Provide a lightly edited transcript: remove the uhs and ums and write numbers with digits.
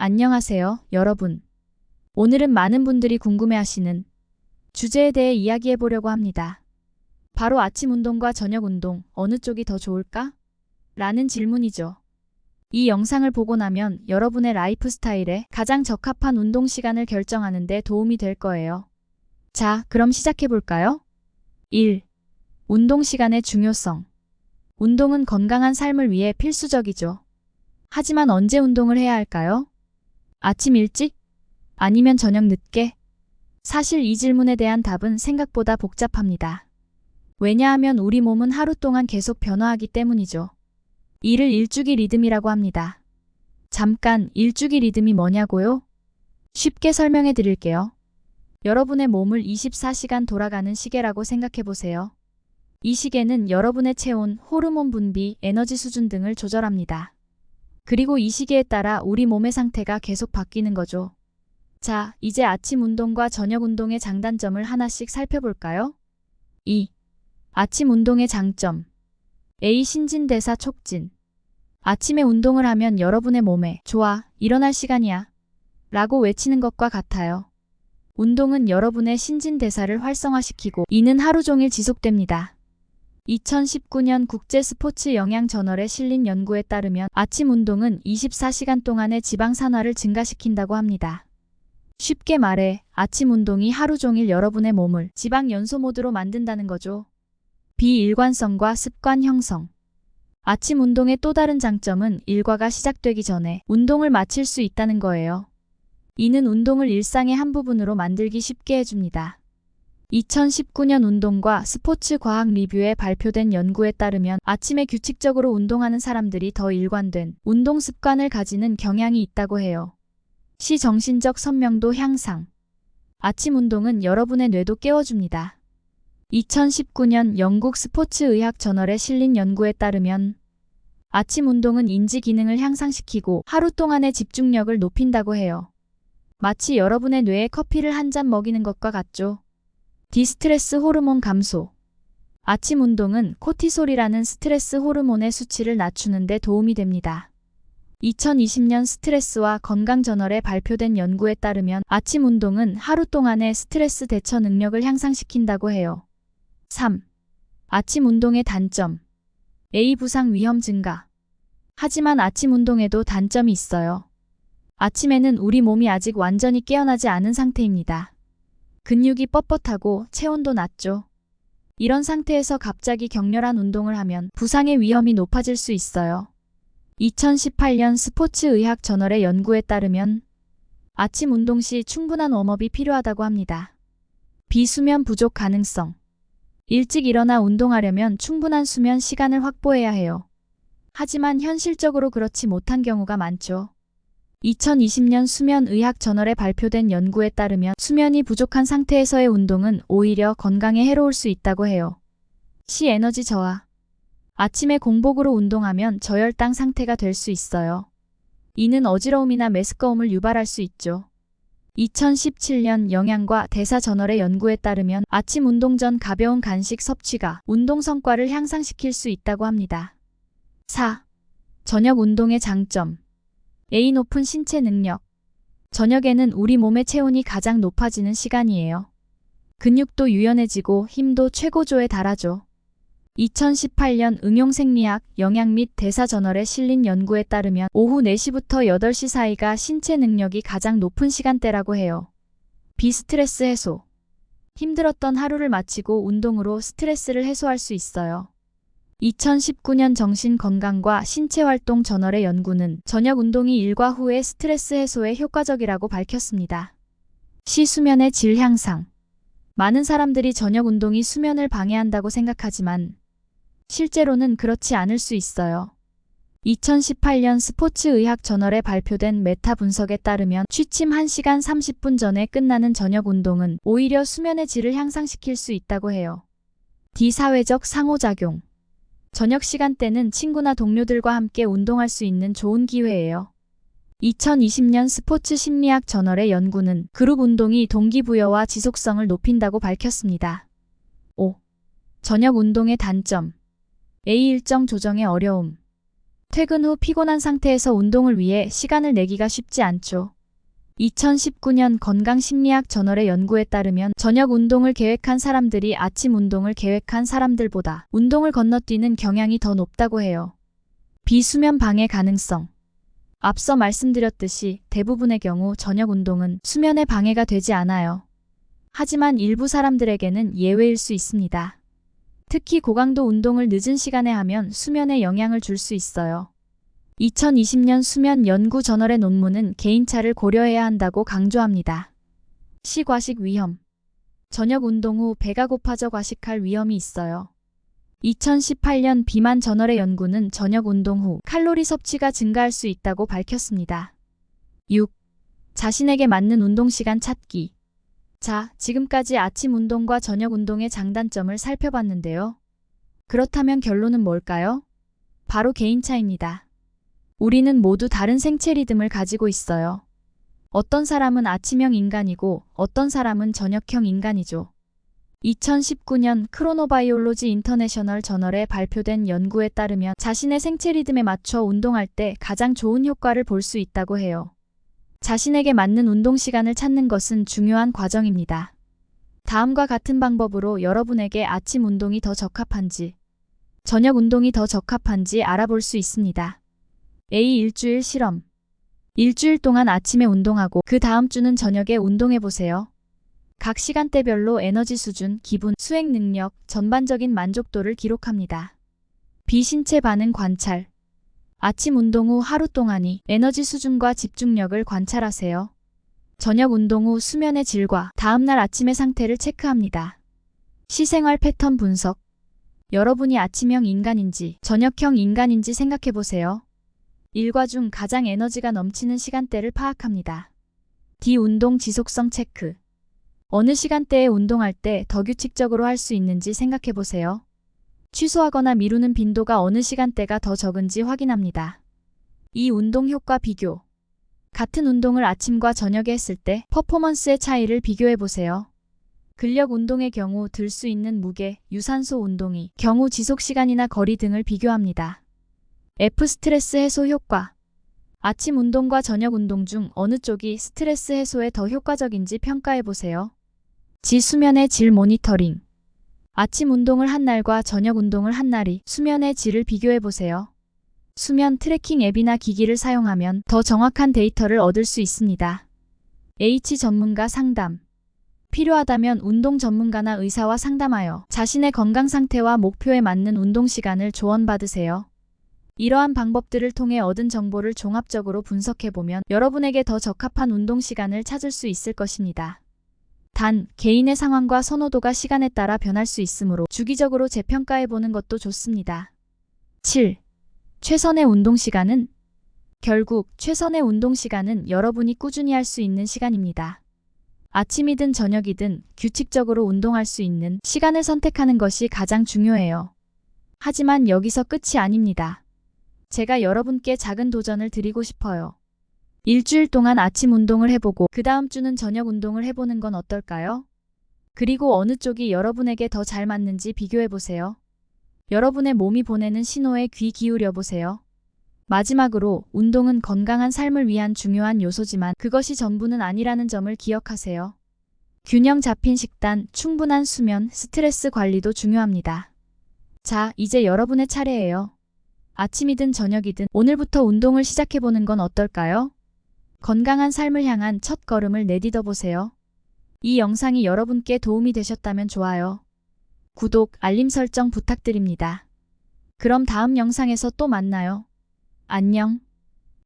안녕하세요, 여러분. 오늘은 많은 분들이 궁금해하시는 주제에 대해 이야기해 보려고 합니다. 바로 아침 운동과 저녁 운동, 어느 쪽이 더 좋을까? 라는 질문이죠. 이 영상을 보고 나면 여러분의 라이프 스타일에 가장 적합한 운동 시간을 결정하는 데 도움이 될 거예요. 자, 그럼 시작해 볼까요? 1. 운동 시간의 중요성. 운동은 건강한 삶을 위해 필수적이죠. 하지만 언제 운동을 해야 할까요? 아침 일찍? 아니면 저녁 늦게? 사실 이 질문에 대한 답은 생각보다 복잡합니다. 왜냐하면 우리 몸은 하루 동안 계속 변화하기 때문이죠. 이를 일주기 리듬이라고 합니다. 잠깐, 일주기 리듬이 뭐냐고요? 쉽게 설명해 드릴게요. 여러분의 몸을 24시간 돌아가는 시계라고 생각해 보세요. 이 시계는 여러분의 체온, 호르몬 분비, 에너지 수준 등을 조절합니다. 그리고 이 시계에 따라 우리 몸의 상태가 계속 바뀌는 거죠. 자, 이제 아침 운동과 저녁 운동의 장단점을 하나씩 살펴볼까요? 2. 아침 운동의 장점. A. 신진대사 촉진. 아침에 운동을 하면 여러분의 몸에 좋아, 일어날 시간이야 라고 외치는 것과 같아요. 운동은 여러분의 신진대사를 활성화시키고 이는 하루 종일 지속됩니다. 2019년 국제스포츠영양저널에 실린 연구에 따르면 아침 운동은 24시간 동안의 지방 산화를 증가시킨다고 합니다. 쉽게 말해 아침 운동이 하루 종일 여러분의 몸을 지방 연소 모드로 만든다는 거죠. 비일관성과 습관 형성. 아침 운동의 또 다른 장점은 일과가 시작되기 전에 운동을 마칠 수 있다는 거예요. 이는 운동을 일상의 한 부분으로 만들기 쉽게 해줍니다. 2019년 운동과 스포츠 과학 리뷰에 발표된 연구에 따르면 아침에 규칙적으로 운동하는 사람들이 더 일관된 운동 습관을 가지는 경향이 있다고 해요. 시 정신적 선명도 향상. 아침 운동은 여러분의 뇌도 깨워줍니다. 2019년 영국 스포츠의학 저널에 실린 연구에 따르면 아침 운동은 인지 기능을 향상시키고 하루 동안의 집중력을 높인다고 해요. 마치 여러분의 뇌에 커피를 한 잔 먹이는 것과 같죠. 디스트레스 호르몬 감소. 아침 운동은 코티솔이라는 스트레스 호르몬의 수치를 낮추는 데 도움이 됩니다. 2020년 스트레스와 건강 저널에 발표된 연구에 따르면 아침 운동은 하루 동안의 스트레스 대처 능력을 향상시킨다고 해요. 3. 아침 운동의 단점. A. 부상 위험 증가. 하지만 아침 운동에도 단점이 있어요. 아침에는 우리 몸이 아직 완전히 깨어나지 않은 상태입니다. 근육이 뻣뻣하고 체온도 낮죠. 이런 상태에서 갑자기 격렬한 운동을 하면 부상의 위험이 높아질 수 있어요. 2018년 스포츠의학 저널의 연구에 따르면 아침 운동 시 충분한 웜업이 필요하다고 합니다. 비수면 부족 가능성. 일찍 일어나 운동하려면 충분한 수면 시간을 확보해야 해요. 하지만 현실적으로 그렇지 못한 경우가 많죠. 2020년 수면의학 저널에 발표된 연구에 따르면 수면이 부족한 상태에서의 운동은 오히려 건강에 해로울 수 있다고 해요. 시 에너지 저하. 아침에 공복으로 운동하면 저혈당 상태가 될 수 있어요. 이는 어지러움이나 메스꺼움을 유발할 수 있죠. 2017년 영양과 대사 저널의 연구에 따르면 아침 운동 전 가벼운 간식 섭취가 운동 성과를 향상시킬 수 있다고 합니다. 4. 저녁 운동의 장점. A. 높은 신체 능력. 저녁에는 우리 몸의 체온이 가장 높아지는 시간이에요. 근육도 유연해지고 힘도 최고조에 달하죠. 2018년 응용생리학, 영양 및 대사 저널에 실린 연구에 따르면 오후 4시부터 8시 사이가 신체 능력이 가장 높은 시간대라고 해요. 비스트레스 해소. 힘들었던 하루를 마치고 운동으로 스트레스를 해소할 수 있어요. 2019년 정신건강과 신체활동 저널의 연구는 저녁 운동이 일과 후의 스트레스 해소에 효과적이라고 밝혔습니다. 시 수면의 질 향상. 많은 사람들이 저녁 운동이 수면을 방해한다고 생각하지만 실제로는 그렇지 않을 수 있어요. 2018년 스포츠의학 저널에 발표된 메타 분석에 따르면 취침 1시간 30분 전에 끝나는 저녁 운동은 오히려 수면의 질을 향상시킬 수 있다고 해요. D. 사회적 상호작용. 저녁 시간대는 친구나 동료들과 함께 운동할 수 있는 좋은 기회예요. 2020년 스포츠 심리학 저널의 연구는 그룹 운동이 동기부여와 지속성을 높인다고 밝혔습니다. 5. 저녁 운동의 단점. A. 일정 조정의 어려움. 퇴근 후 피곤한 상태에서 운동을 위해 시간을 내기가 쉽지 않죠. 2019년 건강심리학 저널의 연구에 따르면 저녁 운동을 계획한 사람들이 아침 운동을 계획한 사람들보다 운동을 건너뛰는 경향이 더 높다고 해요. 비수면 방해 가능성. 앞서 말씀드렸듯이 대부분의 경우 저녁 운동은 수면에 방해가 되지 않아요. 하지만 일부 사람들에게는 예외일 수 있습니다. 특히 고강도 운동을 늦은 시간에 하면 수면에 영향을 줄 수 있어요. 2020년 수면 연구 저널의 논문은 개인차를 고려해야 한다고 강조합니다. 과식 위험. 저녁 운동 후 배가 고파져 과식할 위험이 있어요. 2018년 비만 저널의 연구는 저녁 운동 후 칼로리 섭취가 증가할 수 있다고 밝혔습니다. 6. 자신에게 맞는 운동 시간 찾기. 자, 지금까지 아침 운동과 저녁 운동의 장단점을 살펴봤는데요. 그렇다면 결론은 뭘까요? 바로 개인차입니다. 우리는 모두 다른 생체 리듬을 가지고 있어요. 어떤 사람은 아침형 인간이고 어떤 사람은 저녁형 인간이죠. 2019년 크로노바이올로지 인터내셔널 저널에 발표된 연구에 따르면 자신의 생체 리듬에 맞춰 운동할 때 가장 좋은 효과를 볼 수 있다고 해요. 자신에게 맞는 운동 시간을 찾는 것은 중요한 과정입니다. 다음과 같은 방법으로 여러분에게 아침 운동이 더 적합한지, 저녁 운동이 더 적합한지 알아볼 수 있습니다. A. 일주일 실험. 일주일 동안 아침에 운동하고 그 다음 주는 저녁에 운동해보세요. 각 시간대별로 에너지 수준, 기분, 수행 능력, 전반적인 만족도를 기록합니다. B. 신체 반응 관찰. 아침 운동 후 하루 동안의 에너지 수준과 집중력을 관찰하세요. 저녁 운동 후 수면의 질과 다음날 아침의 상태를 체크합니다. C. 생활 패턴 분석. 여러분이 아침형 인간인지 저녁형 인간인지 생각해보세요. 일과 중 가장 에너지가 넘치는 시간대를 파악합니다. D. 운동 지속성 체크. 어느 시간대에 운동할 때 더 규칙적으로 할 수 있는지 생각해보세요. 취소하거나 미루는 빈도가 어느 시간대가 더 적은지 확인합니다. 이 운동 효과 비교. 같은 운동을 아침과 저녁에 했을 때 퍼포먼스의 차이를 비교해보세요. 근력 운동의 경우 들 수 있는 무게, 유산소 운동의 경우 지속 시간이나 거리 등을 비교합니다. F. 스트레스 해소 효과. 아침 운동과 저녁 운동 중 어느 쪽이 스트레스 해소에 더 효과적인지 평가해보세요. G. 수면의 질 모니터링. 아침 운동을 한 날과 저녁 운동을 한 날이 수면의 질을 비교해보세요. 수면 트래킹 앱이나 기기를 사용하면 더 정확한 데이터를 얻을 수 있습니다. H. 전문가 상담. 필요하다면 운동 전문가나 의사와 상담하여 자신의 건강 상태와 목표에 맞는 운동 시간을 조언받으세요. 이러한 방법들을 통해 얻은 정보를 종합적으로 분석해보면 여러분에게 더 적합한 운동 시간을 찾을 수 있을 것입니다. 단, 개인의 상황과 선호도가 시간에 따라 변할 수 있으므로 주기적으로 재평가해보는 것도 좋습니다. 7. 최선의 운동 시간은? 결국 최선의 운동 시간은 여러분이 꾸준히 할 수 있는 시간입니다. 아침이든 저녁이든 규칙적으로 운동할 수 있는 시간을 선택하는 것이 가장 중요해요. 하지만 여기서 끝이 아닙니다. 제가 여러분께 작은 도전을 드리고 싶어요. 일주일 동안 아침 운동을 해보고 그 다음 주는 저녁 운동을 해보는 건 어떨까요? 그리고 어느 쪽이 여러분에게 더 잘 맞는지 비교해보세요. 여러분의 몸이 보내는 신호에 귀 기울여보세요. 마지막으로 운동은 건강한 삶을 위한 중요한 요소지만 그것이 전부는 아니라는 점을 기억하세요. 균형 잡힌 식단, 충분한 수면, 스트레스 관리도 중요합니다. 자, 이제 여러분의 차례예요. 아침이든 저녁이든 오늘부터 운동을 시작해보는 건 어떨까요? 건강한 삶을 향한 첫 걸음을 내딛어 보세요. 이 영상이 여러분께 도움이 되셨다면 좋아요, 구독, 알림 설정 부탁드립니다. 그럼 다음 영상에서 또 만나요. 안녕.